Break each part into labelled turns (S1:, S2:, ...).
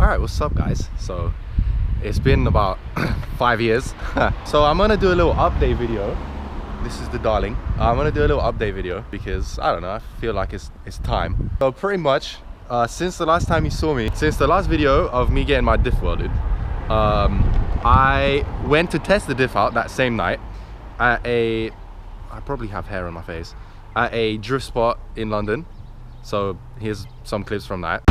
S1: Alright, what's up guys? So it's been about 5 years. So I'm gonna do a little update video. This is the darling. I'm gonna do a little update video because I don't know, I feel like it's time. So pretty much since the last time you saw me, since the last video of me getting my diff welded, I went to test the diff out that same night at I probably have hair on my face, at a drift spot in London. So here's some clips from that.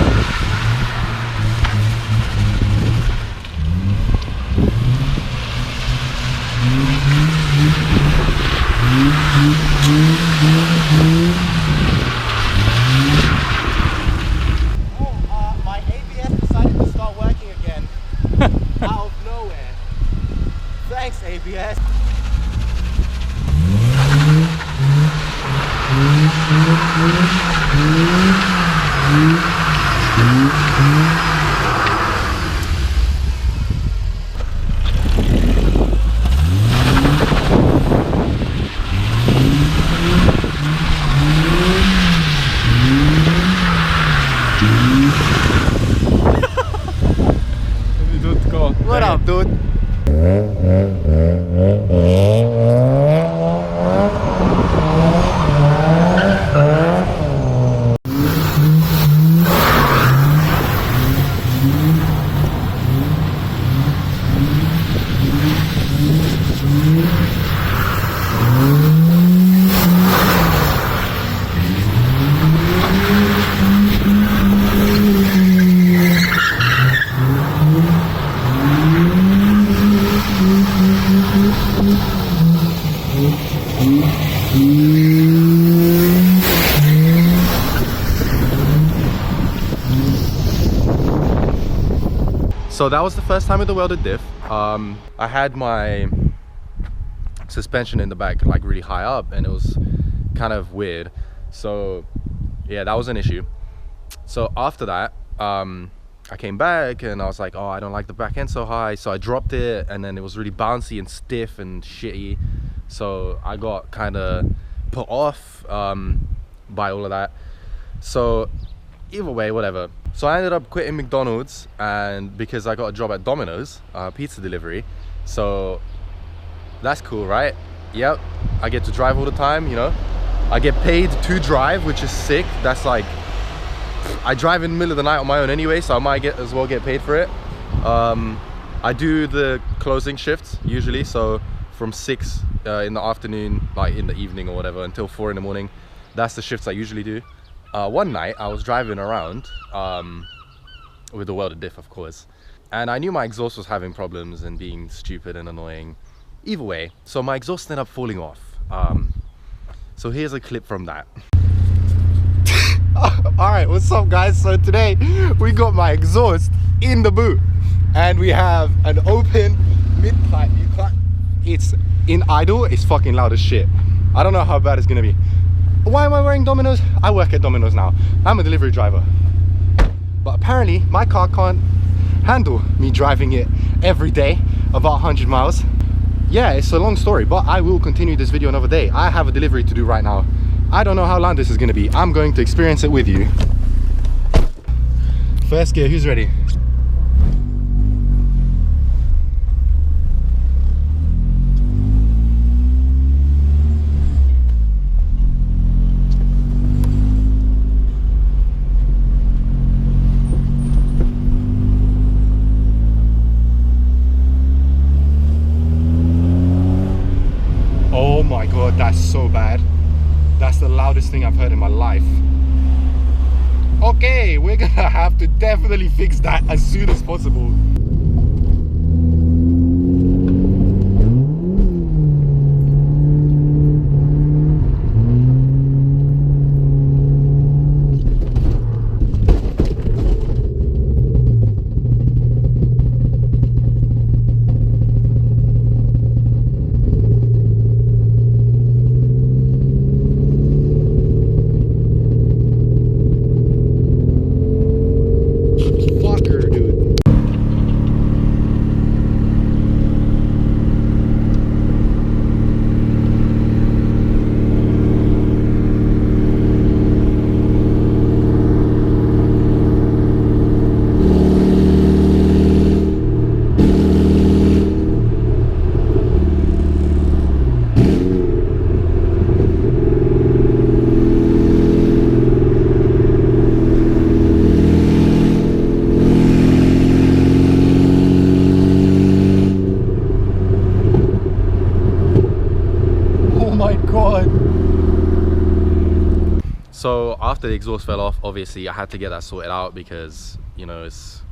S2: My ABS decided to start working again out of nowhere. Thanks, ABS. What up, dude?
S1: So that was the first time with the welded diff. I had my suspension in the back like really high up and it was kind of weird. So yeah, that was an issue. So after that, I came back and I was like, oh, I don't like the back end so high. So I dropped it and then it was really bouncy and stiff and shitty. So I got kind of put off by all of that. So either way, whatever. So I ended up quitting McDonald's and because I got a job at Domino's, pizza delivery. So that's cool, right? Yep, I get to drive all the time, you know. I get paid to drive, which is sick. That's like, I drive in the middle of the night on my own anyway, so I might as well get paid for it. I do the closing shifts usually, so from 6 in the afternoon, like in the evening or whatever, until 4 in the morning. That's the shifts I usually do. One night I was driving around with the welded diff, of course, and I knew my exhaust was having problems and being stupid and annoying. Either way, so my exhaust ended up falling off. So here's a clip from that. Alright, what's up guys? So today we got my exhaust in the boot and we have an open mid-pipe. You can't, it's in idle, it's fucking loud as shit. I don't know how bad it's gonna be. Why am I wearing Domino's? I work at Domino's now. I'm a delivery driver. But apparently my car can't handle me driving it every day about 100 miles. Yeah, it's a long story, but I will continue this video another day. I have a delivery to do right now. I don't know how long this is going to be. I'm going to experience it with you. First gear, who's ready? Oh my god, that's so bad. That's the loudest thing I've heard in my life. Okay, we're gonna have to definitely fix that as soon as possible. Fucker, dude. after the exhaust fell off, obviously I had to get that sorted out because, you know, it's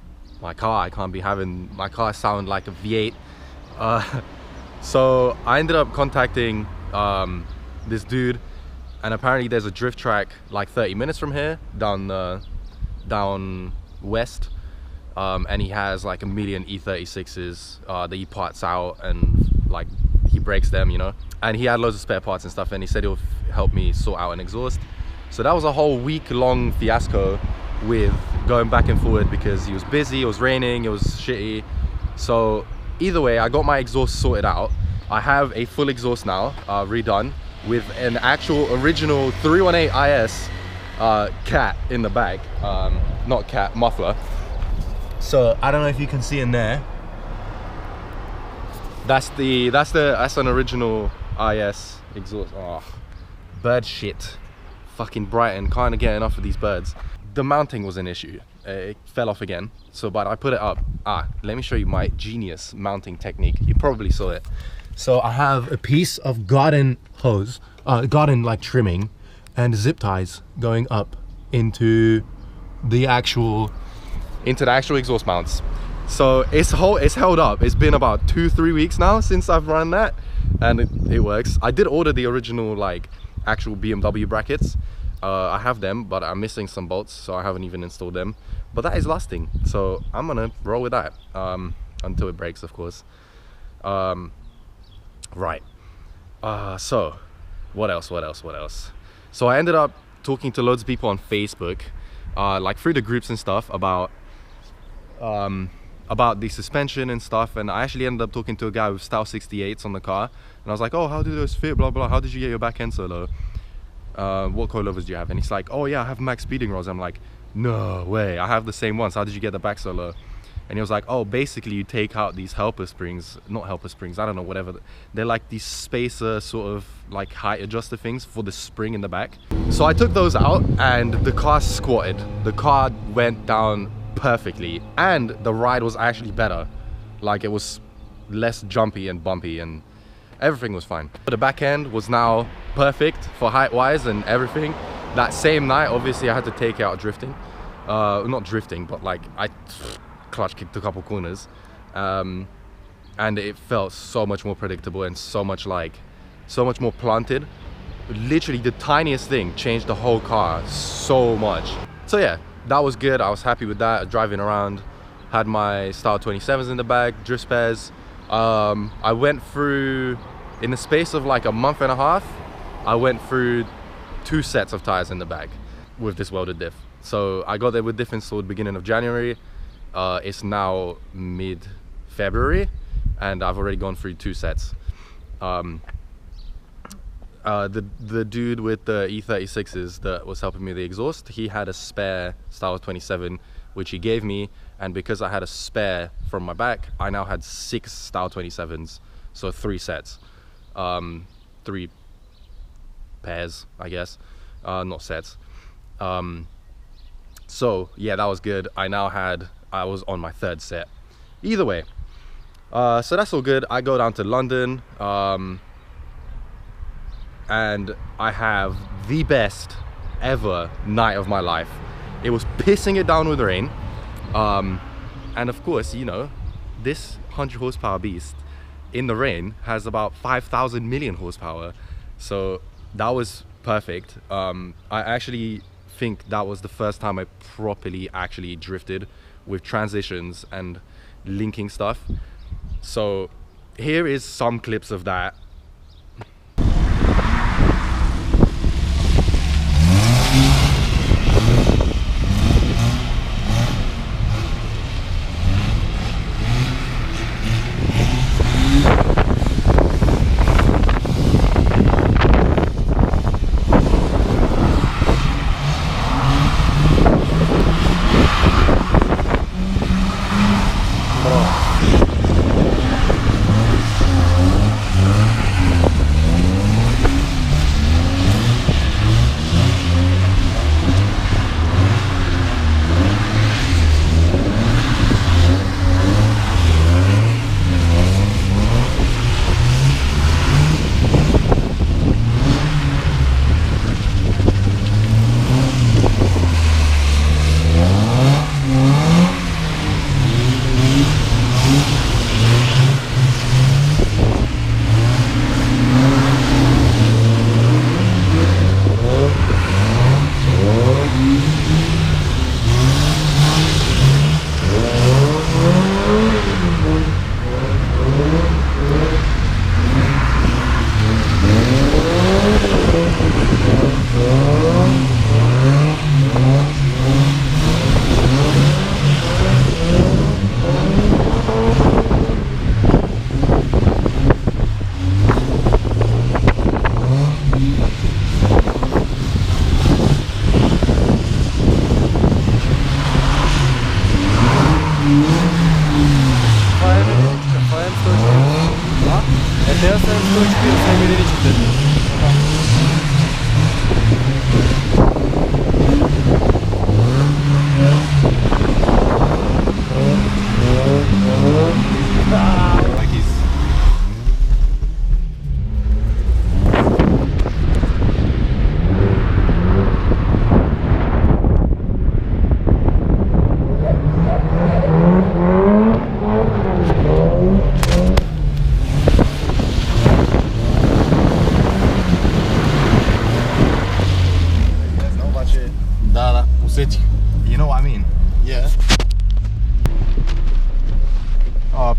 S1: my car. I can't be having my car sound like a V8. So I ended up contacting this dude, and apparently there's a drift track like 30 minutes from here down west, and he has like a million E36s that he parts out and like he breaks them, you know, and he had loads of spare parts and stuff, and he said he'll help me sort out an exhaust. So that was a whole week-long fiasco with going back and forward because he was busy, it was raining, it was shitty. So either way, I got my exhaust sorted out. I have a full exhaust now, redone, with an actual original 318 IS cat in the back, not cat, muffler. So I don't know if you can see in there. That's an original IS exhaust. Oh, bird shit. Fucking Brighton, can't get enough of these birds. The mounting was an issue. It fell off again. So, but I put it up. Let me show you my genius mounting technique. You probably saw it. So I have a piece of garden hose, garden like trimming, and zip ties going up into the actual exhaust mounts. So it's held up. It's been about 2-3 weeks now since I've run that, and it works. I did order the original like actual BMW brackets. I have them, but I'm missing some bolts, so I haven't even installed them. But that is lasting, so I'm gonna roll with that until it breaks, of course. Right. So what else? So I ended up talking to loads of people on Facebook, like through the groups and stuff, about the suspension and stuff, and I actually ended up talking to a guy with Style 68s on the car, and I was like, oh, how do those fit, blah blah, how did you get your back end so low, what coilovers do you have? And he's like, oh yeah, I have max speeding rods. I'm like, no way, I have the same ones, how did you get the back so low? And he was like, oh, basically you take out these helper springs, not helper springs, I don't know, whatever, they're like these spacer sort of like height adjuster things for the spring in the back. So I took those out and the car squatted, the car went down perfectly, and the ride was actually better. Like, it was less jumpy and bumpy and everything was fine. But the back end was now perfect for height wise and everything. That same night, obviously I had to take it out drifting, not drifting, but like I clutch kicked a couple corners, and it felt so much more predictable and so much more planted. Literally the tiniest thing changed the whole car so much. So yeah, that was good. I was happy with that. Driving around, had my Style 27s in the back, drift spares. I went through, in the space of like a month and a half, I went through 2 sets of tires in the back with this welded diff. So I got there with diff installed beginning of January. It's now mid-February and I've already gone through 2 sets. The dude with the E36s that was helping me with the exhaust, he had a spare Style 27 which he gave me, and because I had a spare from my back, I now had 6 Style 27s, so 3 sets, 3 pairs, I guess, not sets. So yeah, that was good. I was on my 3rd set. Either way, so that's all good. I go down to London, and I have the best ever night of my life. It was pissing it down with rain, and of course, you know, this 100 horsepower beast in the rain has about 5,000 million horsepower, so that was perfect. I actually think that was the first time I properly actually drifted with transitions and linking stuff. So here is some clips of that.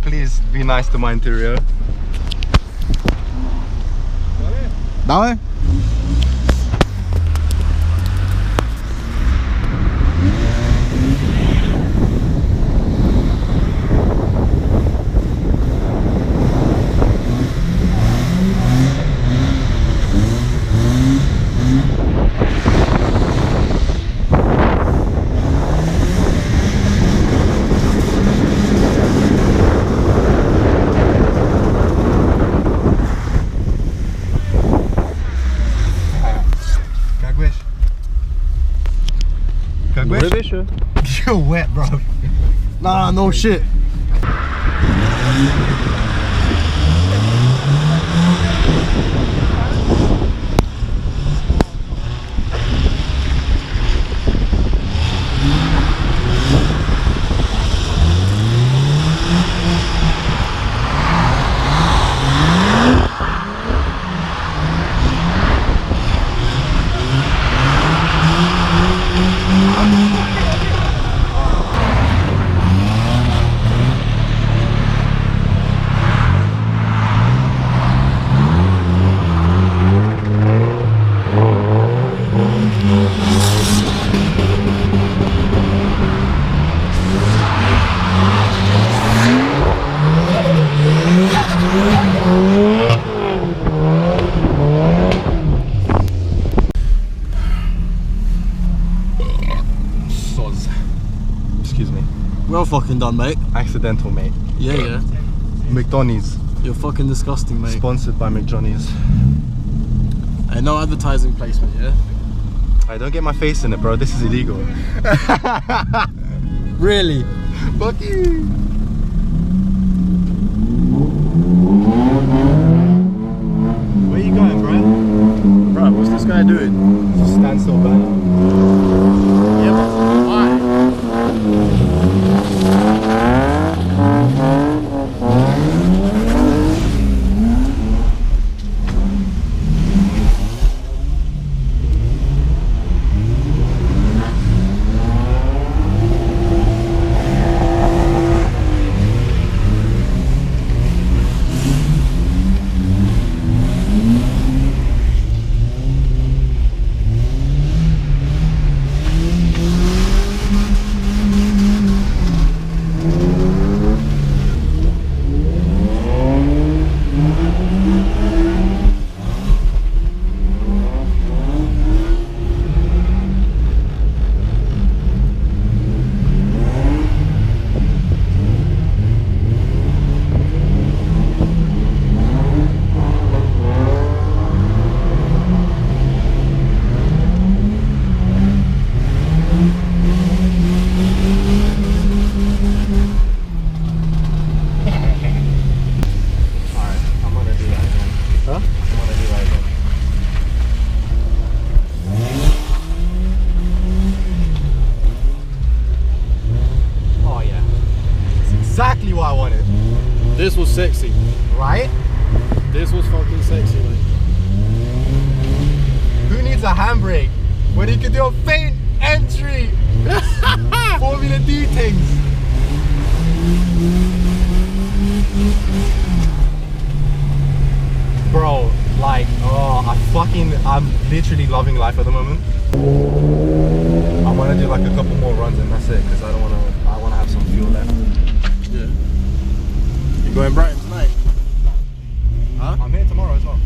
S1: please be nice to my interior.
S2: That way? You're wet, bro. Nah, no shit.
S1: Excuse me.
S2: We're all fucking done, mate.
S1: Accidental, mate.
S2: Yeah.
S1: McDonald's.
S2: You're fucking disgusting, mate.
S1: Sponsored by McDonald's.
S2: Hey, no advertising placement, yeah?
S1: I don't get my face in it, bro. This is illegal.
S2: Really?
S1: Fuck you. Where you going, bro?
S2: Bro, what's this guy doing?
S1: Just stand still, banner.
S2: Yeah, but why?
S1: Exactly what I wanted.
S2: This was sexy.
S1: Right?
S2: This was fucking sexy, mate.
S1: Who needs a handbrake when he can do a faint entry? Formula D things. Bro, like, I'm literally loving life at the moment. I want to do like a couple more runs and that's it, because I want to have some fuel left.
S2: Yeah. You going Brighton tonight? Huh?
S1: I'm here tomorrow as well.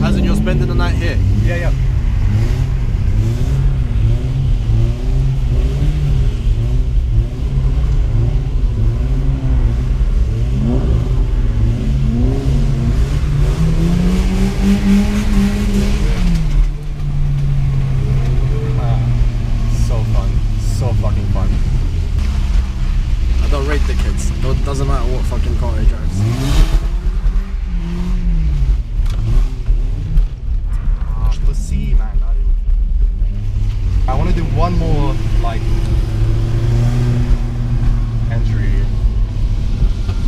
S2: As in you're spending the night here?
S1: Yeah. So fun. So fucking fun.
S2: I don't rate the kids. It doesn't matter what fucking car he drives.
S1: Pussy, man. I want to do one more like entry,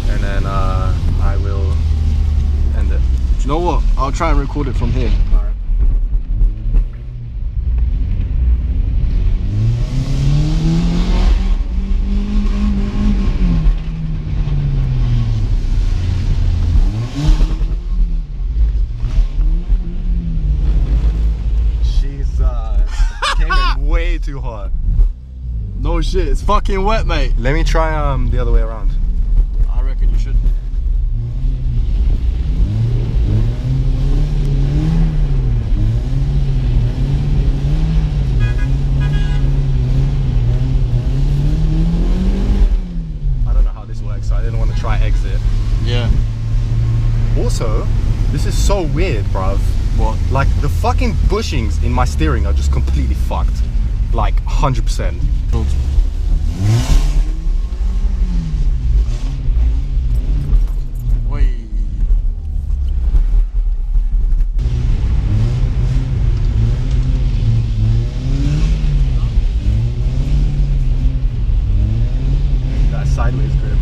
S1: and then I will end it.
S2: Do you know what? I'll try and record it from here.
S1: All right.
S3: No shit, it's fucking wet, mate.
S1: Let me try the other way around.
S3: I reckon you should.
S1: I don't know how this works, so I didn't want to try exit.
S3: Yeah.
S1: Also, this is so weird, bruv.
S3: What?
S1: Like, the fucking bushings in my steering are just completely fucked. Like, 100%.
S3: Wait.
S1: That sideways grip.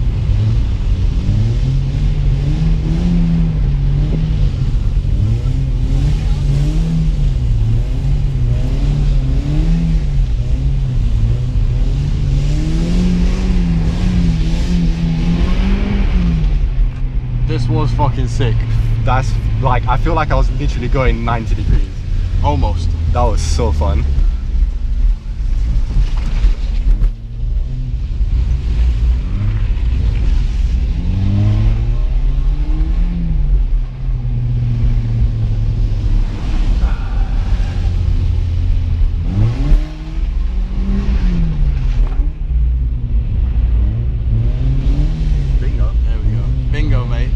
S3: This was fucking sick.
S1: That's like, I feel like I was literally going 90 degrees.
S3: Almost.
S1: That was so fun. Bingo.
S3: There we go. Bingo, mate.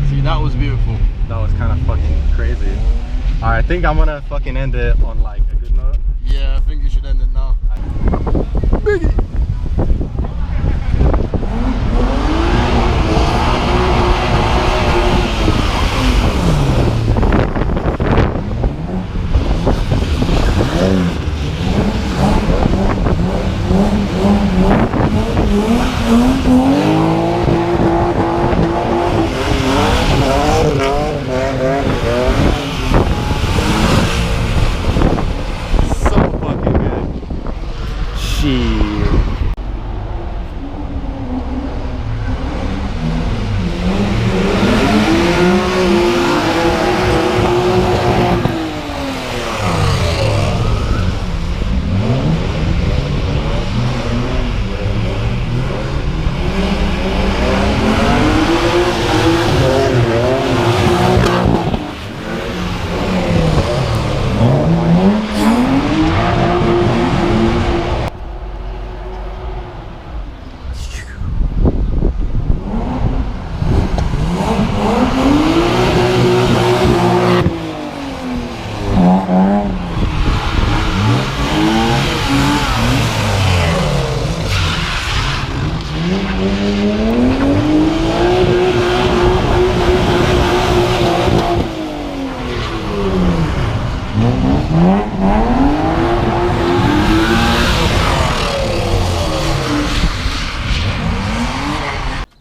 S3: See, that was beautiful.
S1: That was kind of fucking crazy. I think I'm gonna fucking end it on like a good note.
S3: Yeah, I think you should end it now.
S1: Biggie. So fucking good. Shit.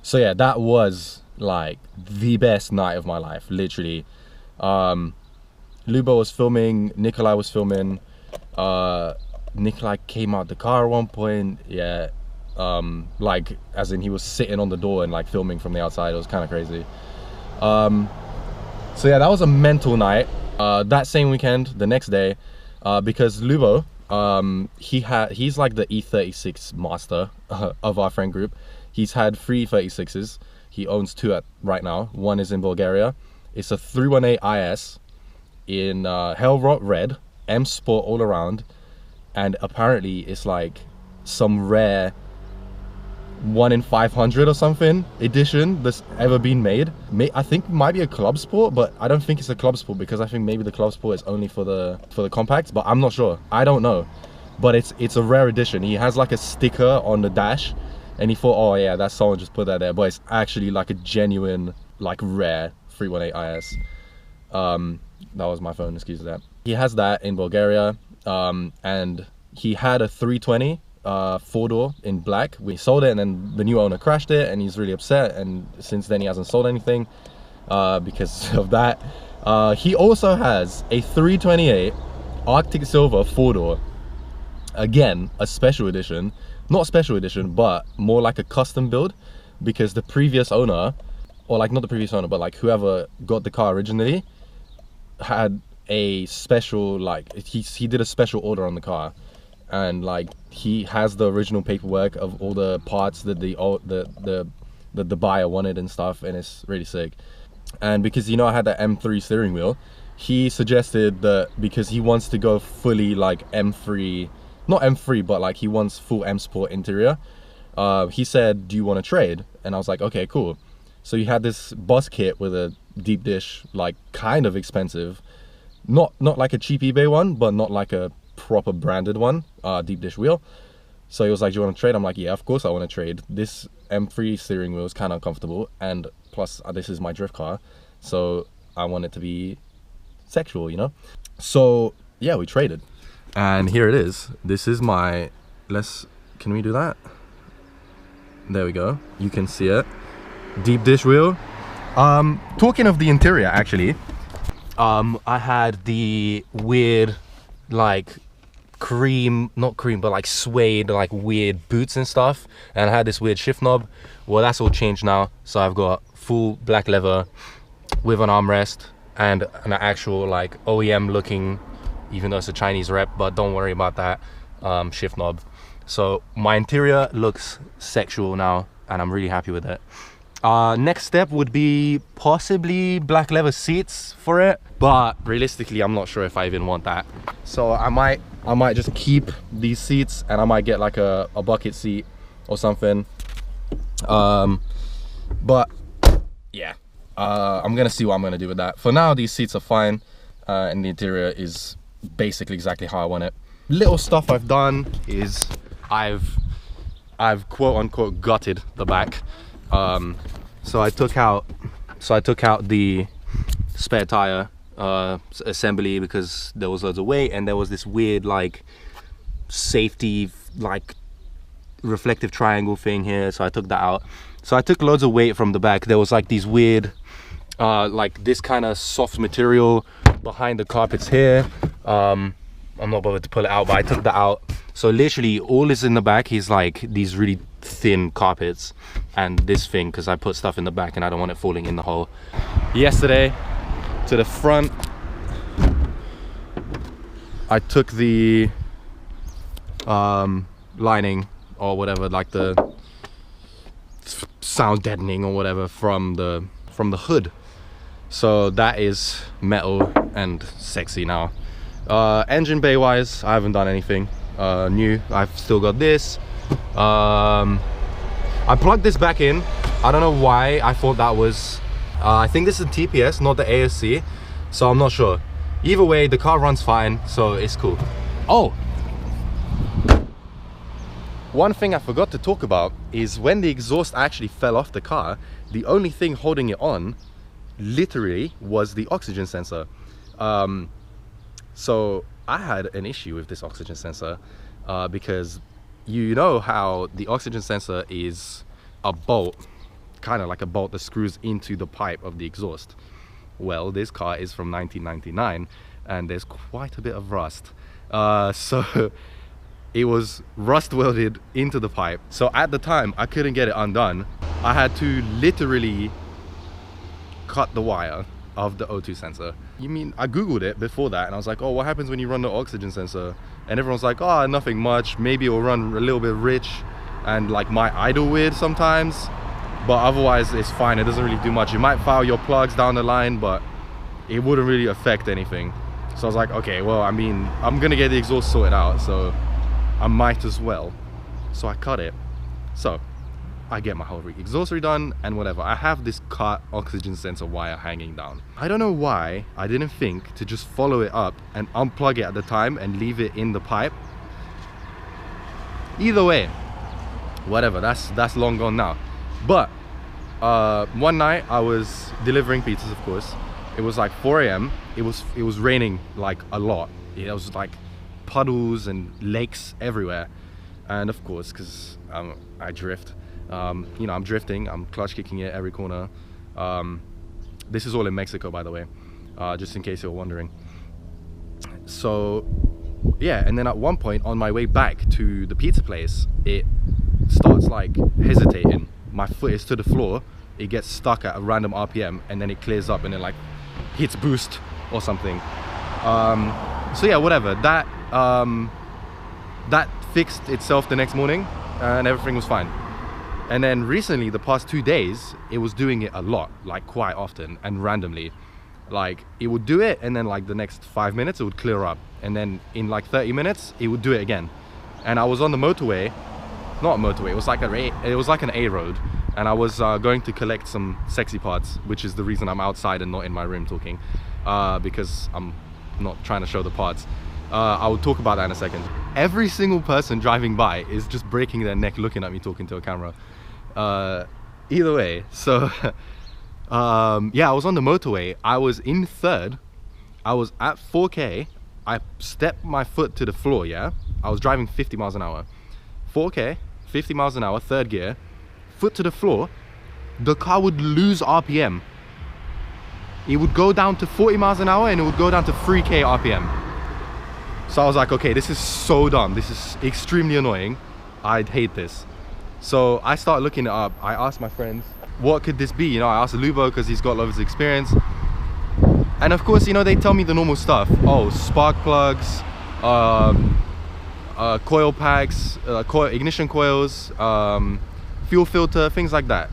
S1: So yeah, that was like the best night of my life, literally. Lubo was filming, Nikolai was filming, Nikolai came out the car at one point, yeah, like as in he was sitting on the door and like filming from the outside. It was kind of crazy. So yeah, that was a mental night. That same weekend, the next day, because Lubo, he's like the E36 master of our friend group. He's had 3 36s. He owns 2 right now. One is in Bulgaria. It's a 318 IS in Hellrot Red, M Sport all around, and apparently it's like some rare 1 in 500 or something edition that's ever been made. I think it might be a club sport, but I don't think it's a club sport because I think maybe the club sport is only for the compacts, but I'm not sure. I don't know, but it's a rare edition. He has like a sticker on the dash, and he thought, oh yeah, that's someone just put that there, but it's actually like a genuine, like rare 318 IS. That was my phone, excuse that. He has that in Bulgaria, and he had a 320 4-door in black. We sold it, and then the new owner crashed it, and he's really upset, and since then he hasn't sold anything because of that. He also has a 328 Arctic Silver 4-door. Again, a special edition. Not special edition, but more like a custom build, because the previous owner, or like not the previous owner, but like whoever got the car originally, had a special, like he did a special order on the car, and like he has the original paperwork of all the parts that the buyer wanted and stuff, and it's really sick. And because, you know, I had that M3 steering wheel, he suggested that because he wants to go fully like M3, not M3, but like he wants full M Sport interior, he said, do you want to trade? And I was like, okay, cool. So he had this bus kit with a deep dish, like kind of expensive, not like a cheap eBay one, but not like a proper branded one, deep dish wheel. So he was like, do you want to trade? I'm like, yeah, of course I want to trade. This M3 steering wheel is kind of uncomfortable, and plus this is my drift car, so I want it to be sexual, you know? So yeah, we traded, and here it is. This is my, can we do that? There we go, you can see it. Deep dish wheel. Talking of the interior, actually, I had the weird, like not cream, but like suede, like weird boots and stuff, and I had this weird shift knob. Well, that's all changed now, so I've got full black leather with an armrest and an actual like OEM looking, even though it's a Chinese rep, but don't worry about that, shift knob. So my interior looks sexual now, and I'm really happy with it. Next step would be possibly black leather seats for it, but realistically I'm not sure if I even want that. So I might just keep these seats, and I might get like a bucket seat or something. But yeah, I'm gonna see what I'm gonna do with that. For now, these seats are fine, and the interior is basically exactly how I want it. Little stuff I've done is I've quote unquote gutted the back. So I took out the spare tire assembly because there was loads of weight, and there was this weird like safety like reflective triangle thing here, so I took that out. So I took loads of weight from the back. There was like these weird like this kind of soft material behind the carpets here. I'm not bothered to pull it out, but I took that out. So literally all is in the back is like these really thin carpets and this thing, because I put stuff in the back and I don't want it falling in the hole. Yesterday, to the front, I took the lining or whatever, like the sound deadening or whatever from the hood. So that is metal and sexy now. Engine bay wise, I haven't done anything new. I've still got this. I plugged this back in. I don't know why I thought that was I think this is a TPS, not the ASC, so I'm not sure. Either way, the car runs fine, so it's cool. Oh, one thing I forgot to talk about is when the exhaust actually fell off the car, the only thing holding it on literally was the oxygen sensor. So I had an issue with this oxygen sensor because you know how the oxygen sensor is a bolt, kind of like a bolt that screws into the pipe of the exhaust. Well, this car is from 1999 and there's quite a bit of rust. So it was rust welded into the pipe. So at the time I couldn't get it undone. I had to literally cut the wire of the O2 sensor. You mean, I googled it before that and I was like, oh, what happens when you run the oxygen sensor? And everyone's like, oh, nothing much, maybe it'll run a little bit rich and like might idle weird sometimes, but otherwise it's fine. It doesn't really do much. It might foul your plugs down the line, but it wouldn't really affect anything. So I was like, okay, well, I mean, I'm gonna get the exhaust sorted out, so I might as well. So I cut it. So I get my whole exhaust redone and whatever. I have this cut oxygen sensor wire hanging down. I don't know why I didn't think to just follow it up and unplug it at the time and leave it in the pipe. Either way, whatever, that's long gone now. But one night I was delivering pizzas, of course. It was like 4 AM. It was raining like a lot. It was like puddles and lakes everywhere. And of course, because I drift, you know, I'm drifting, I'm clutch kicking it every corner. This is all in Mexico, by the way, just in case you're wondering. So yeah, and then at one point on my way back to the pizza place, it starts like hesitating. My foot is to the floor, it gets stuck at a random RPM, and then it clears up and it like hits boost or something. So yeah, whatever, that that fixed itself the next morning and everything was fine. And then recently, the past 2 days, it was doing it a lot, like quite often and randomly. Like it would do it, and then like the next 5 minutes it would clear up, and then in like 30 minutes it would do it again. And I was on the motorway, not motorway, it was like an A road, and I was going to collect some sexy parts, which is the reason I'm outside and not in my room talking, because I'm not trying to show the parts. I will talk about that in a second. Every single person driving by is just breaking their neck looking at me talking to a camera. Either way, so yeah, I was on the motorway, I was in third, I was at 4K, I stepped my foot to the floor, yeah? I was driving 50 miles an hour. 4K, 50 miles an hour, third gear, foot to the floor, the car would lose RPM. It would go down to 40 miles an hour and it would go down to 3K RPM. So I was like, okay, this is so dumb. This is extremely annoying. I'd hate this. So I started looking it up. I asked my friends, what could this be? You know, I asked Lubo because he's got loads of experience. And of course, you know, they tell me the normal stuff. Oh, spark plugs, coil packs, ignition coils, fuel filter, things like that.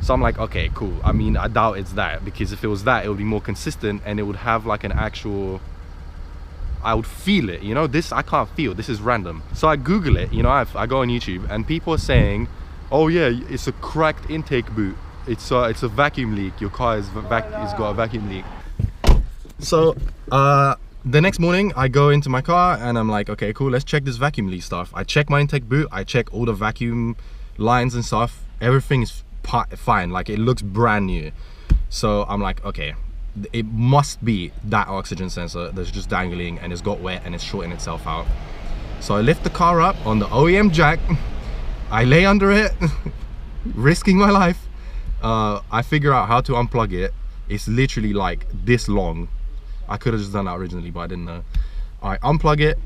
S1: So I'm like, okay, cool. I mean, I doubt it's that, because if it was that, it would be more consistent and it would have like an actual, I would feel it, you know. This I can't feel, this is random. So I Google it, you know, I go on YouTube and people are saying, oh yeah, it's a cracked intake boot, it's a vacuum leak, your car is it's got a vacuum leak. So the next morning I go into my car and I'm like, okay, cool, let's check this vacuum leak stuff. I check my intake boot, I check all the vacuum lines and stuff, everything is fine, like it looks brand new. So I'm like, okay, it must be that oxygen sensor that's just dangling and it's got wet and it's shorting itself out. So I lift the car up on the OEM jack, I lay under it, risking my life. I figure out how to unplug it. It's literally like this long. I could have just done that originally, but I didn't know. I unplug it,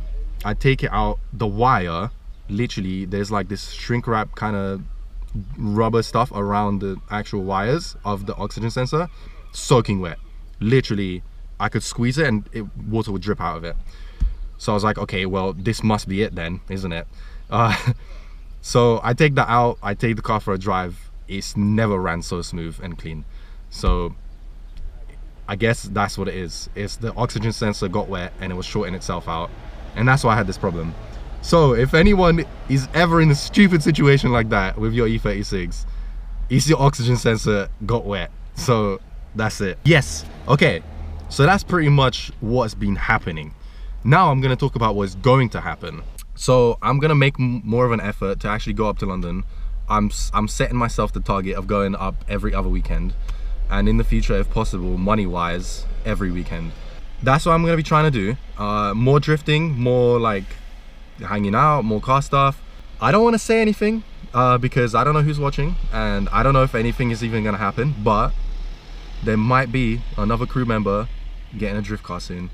S1: I take it out, the wire, literally there's like this shrink wrap kind of rubber stuff around the actual wires of the oxygen sensor, soaking wet. Literally, I could squeeze it and water would drip out of it. So I was like, okay, well, this must be it then, isn't it? So I take that out, I take the car for a drive. It's never ran so smooth and clean. So I guess that's what it is. It's the oxygen sensor got wet and it was shorting itself out. And that's why I had this problem. So if anyone is ever in a stupid situation like that with your E36, it's your oxygen sensor got wet. So that's it. Yes, okay. So that's pretty much what's been happening. Now I'm gonna talk about what's going to happen. So I'm gonna make more of an effort to actually go up to London. I'm setting myself the target of going up every other weekend, and in the future, if possible, money-wise, every weekend. That's what I'm gonna be trying to do. More drifting, more like hanging out, more car stuff. I don't want to say anything because I don't know who's watching and I don't know if anything is even gonna happen, but there might be another crew member getting a drift car soon.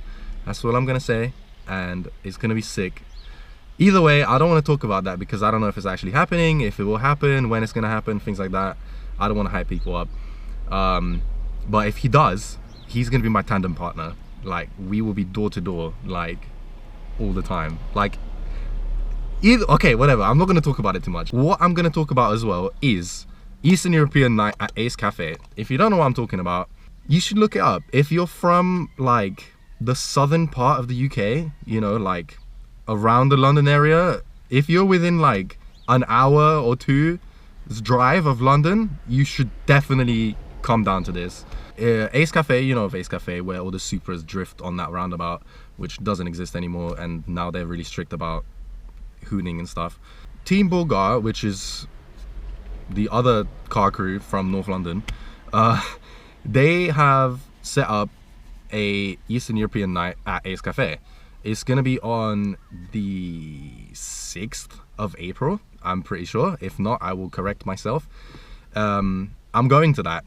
S1: That's what I'm gonna say, and it's gonna be sick. Either way, I don't want to talk about that because I don't know if it's actually happening, if it will happen, when it's gonna happen, things like that. I don't want to hype people up. But if he does, he's gonna be my tandem partner. Like, we will be door to door, like, all the time. Like, okay, whatever, I'm not gonna talk about it too much. What I'm gonna talk about as well is Eastern European night at Ace Cafe. If you don't know what I'm talking about, you should look it up. If you're from like the southern part of the UK, you know, like around the London area, if you're within like an hour or two's drive of London, you should definitely come down to this. Ace Cafe, you know of Ace Cafe, where all the Supras drift on that roundabout, which doesn't exist anymore, and now they're really strict about hooning and stuff. Team Bulgar, which is the other car crew from North London, they have set up a Eastern European night at Ace Cafe. It's gonna be on the 6th of April, I'm pretty sure. If not, I will correct myself. I'm going to that.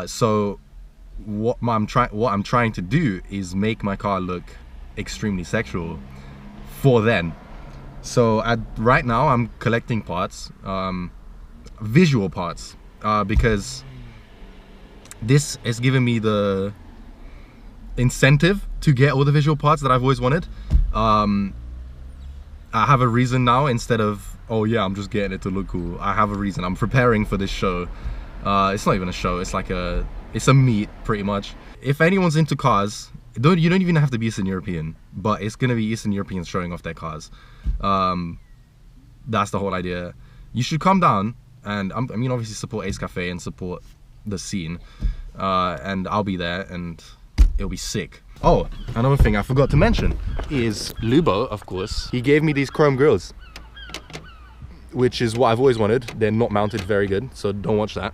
S1: So what I'm trying to do is make my car look extremely sexual for then. So right now I'm collecting parts, visual parts, because this has given me the incentive to get all the visual parts that I've always wanted. I have a reason now, instead of, oh yeah, I'm just getting it to look cool. I have a reason. I'm preparing for this show. It's not even a show, it's like it's a meet pretty much. If anyone's into cars, you don't even have to be Eastern European, but it's gonna be Eastern Europeans showing off their cars. That's the whole idea. You should come down and I mean obviously support Ace Cafe and support the scene, and I'll be there and it'll be sick. Oh, another thing I forgot to mention is Lubo, of course. He gave me these chrome grills, which is what I've always wanted. They're not mounted very good, so don't watch that.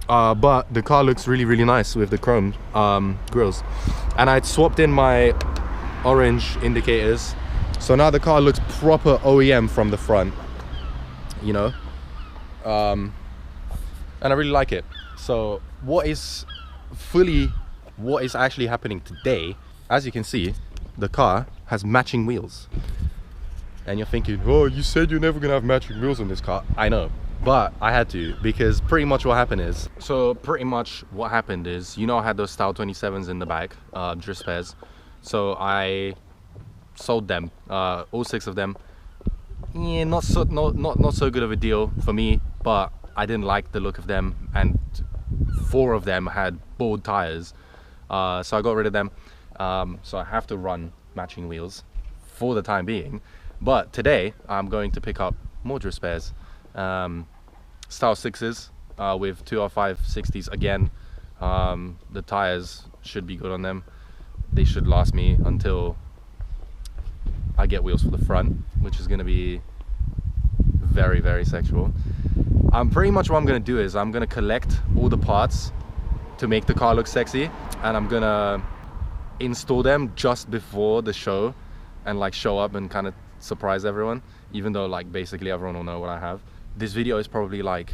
S1: But the car looks really, really nice with the chrome grills. And I'd swapped in my orange indicators, so now the car looks proper OEM from the front, you know. And I really like it. So what is actually happening today, as you can see, the car has matching wheels. And you're thinking, oh, you said you're never gonna have matching wheels on this car. I know, but I had to, because pretty much what happened is, you know, I had those Style 27s in the back, drift spares. So I sold them, all 6 of them. Yeah, not so good of a deal for me, but I didn't like the look of them, and 4 of them had bald tires. So I got rid of them. So I have to run matching wheels for the time being. But today I'm going to pick up more drift spares, Style 6s with 205/60s again. The tires should be good on them. They should last me until I get wheels for the front, which is going to be very, very sexual. Pretty much what I'm going to do is I'm going to collect all the parts to make the car look sexy, and I'm going to install them just before the show and like show up and kind of surprise everyone, even though like basically everyone will know what I have. This video is probably like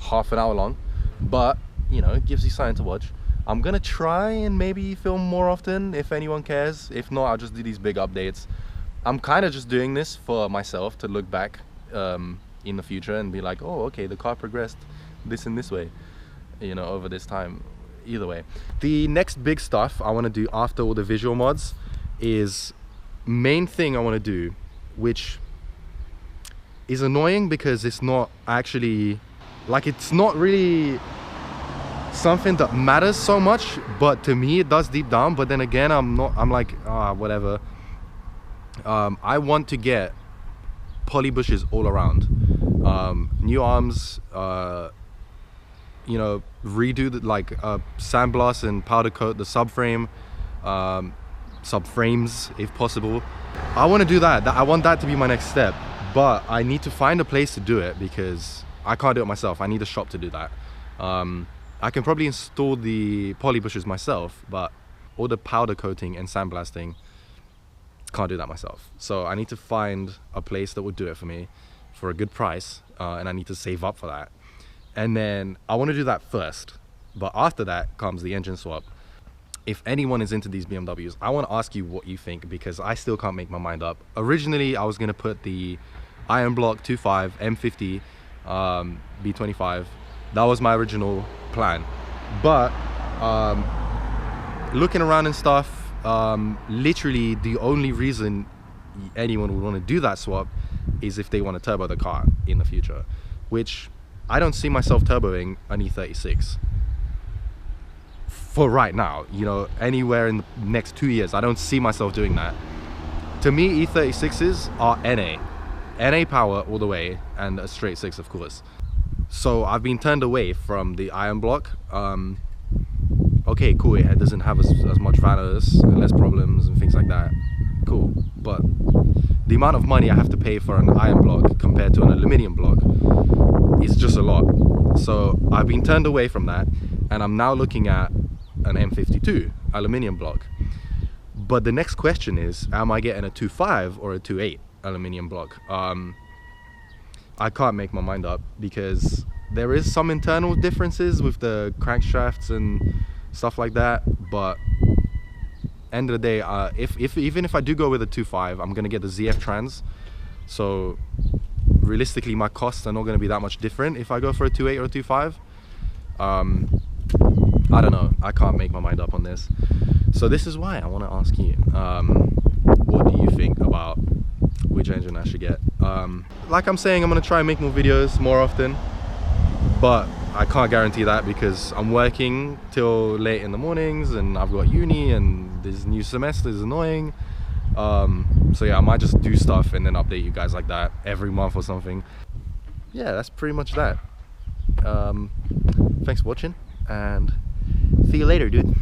S1: half an hour long, but you know, it gives you something to watch. I'm gonna try and maybe film more often if anyone cares. If not, I'll just do these big updates. I'm kind of just doing this for myself to look back in the future and be like, oh, okay, the car progressed this and this way, you know, over this time. Either way, the next big stuff I want to do after all the visual mods is main thing I want to do, which is annoying because it's not actually like, it's not really something that matters so much, but to me it does deep down. But then again, I'm like, whatever. I want to get poly bushes all around, new arms, you know, redo the like sandblast and powder coat the subframe, subframes if possible. I want to do that. I want that to be my next step, but I need to find a place to do it because I can't do it myself. I need a shop to do that. I can probably install the poly bushes myself, but all the powder coating and sandblasting, can't do that myself. So I need to find a place that would do it for me for a good price, and I need to save up for that. And then I want to do that first, but after that comes the engine swap. If anyone is into these BMWs, I want to ask you what you think, because I still can't make my mind up. Originally, I was going to put the Iron Block 2.5 M50 B25. That was my original plan. But looking around and stuff, literally the only reason anyone would want to do that swap is if they want to turbo the car in the future, which I don't see myself turboing an E36 for right now. You know, anywhere in the next 2 years, I don't see myself doing that. To me, E36s are NA power all the way, and a straight 6, of course. So I've been turned away from the Iron Block. Okay, cool, it doesn't have as much valors, less problems and things like that. Cool, but the amount of money I have to pay for an Iron Block compared to an aluminium block is just a lot. So I've been turned away from that, and I'm now looking at an M52 aluminium block. But the next question is, am I getting a 2.5 or a 2.8 aluminium block? I can't make my mind up, because there is some internal differences with the crankshafts and stuff like that, but end of the day, even if I do go with a 2.5, I'm gonna get the ZF Trans. So realistically, my costs are not gonna be that much different if I go for a 2.8 or a 2.5. I don't know. I can't make my mind up on this. So this is why I want to ask you, what do you think about which engine I should get? Like I'm saying, I'm gonna try and make more videos more often, but I can't guarantee that because I'm working till late in the mornings and I've got uni and this new semester is annoying. So yeah, I might just do stuff and then update you guys like that every month or something. Yeah, that's pretty much that. Thanks for watching and see you later, dude.